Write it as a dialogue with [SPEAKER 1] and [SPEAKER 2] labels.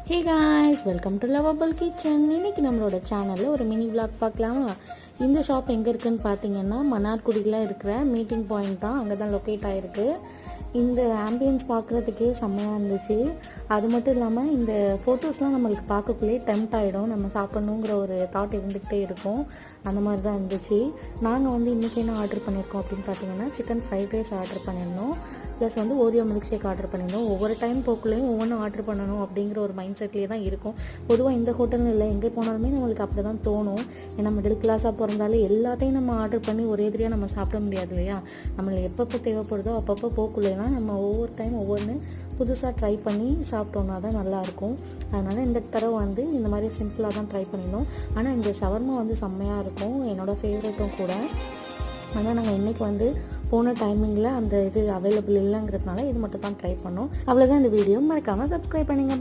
[SPEAKER 1] Hey guys, welcome to lovable kitchen. இன்றைக்கி நம்மளோட சேனலில் ஒரு மினி விளாக் பார்க்கலாமா? இந்த ஷாப் எங்கே இருக்குதுன்னு பார்த்தீங்கன்னா மன்னார்குடியில் இருக்கிற மீட்டிங் பாயிண்ட் தான். அங்கே தான் லொக்கேட் ஆகிருக்கு. இந்த ஆம்பியன்ஸ் பார்க்குறதுக்கே செம்மையாக இருந்துச்சு. அது மட்டும் இல்லாமல் இந்த ஃபோட்டோஸ்லாம் நம்மளுக்கு பார்க்கக்குள்ளே டெம்ப்ட் ஆகிடும். நம்ம சாப்பிட்ணுங்கிற ஒரு தாட் இருந்துக்கிட்டே இருக்கும். அந்த மாதிரி தான் இருந்துச்சு. நாங்கள் இன்றைக்கி என்ன ஆர்டர் பண்ணியிருக்கோம் அப்படின்னு பார்த்தீங்கன்னா சிக்கன் ஃப்ரைட் ரைஸ் ஆர்டர் பண்ணியிருந்தோம். Plus Oreo milk shake order பண்ணியிருந்தோம். ஒவ்வொரு டைம் போக்குள்ளேயும் ஒவ்வொன்றும் ஆர்டர் பண்ணணும் அப்படிங்கிற ஒரு மைண்ட் செட்லேயே தான் இருக்கும். பொதுவாக இந்த ஹோட்டல்னு இல்லை, எங்கே போனாலுமே நம்மளுக்கு அப்படி தான் தோணும். ஏன்னா மிடில் கிளாஸாக பிறந்தாலே எல்லாத்தையும் நம்ம ஆர்டர் பண்ணி ஒரே எதிரியாக நம்ம சாப்பிட முடியாது இல்லையா? நம்மளுக்கு எப்பப்போ தேவைப்படுதோ அப்பப்போ போக்குள்ளேலாம் நம்ம ஒவ்வொரு டைம் ஒவ்வொன்று புதுசாக ட்ரை பண்ணி சாப்பிட்டோன்னா தான் நல்லாயிருக்கும். அதனால் இந்த தடவை இந்த மாதிரி சிம்பிளாக தான் ட்ரை பண்ணியிருந்தோம். ஆனால் இந்த ஷவர்மா செம்மையாக இருக்கும். என்னோடய ஃபேவரேட்டும் கூட. ஆனால் நாங்கள் இன்றைக்கி போன டைமிங்கில் அந்த இது அவைலபிள் இல்லைங்கிறதுனால இது மட்டும் தான் ட்ரை பண்ணோம். அவ்வளோதான் இந்த வீடியோ. மறக்காமல் சப்ஸ்கிரைப் பண்ணிங்க.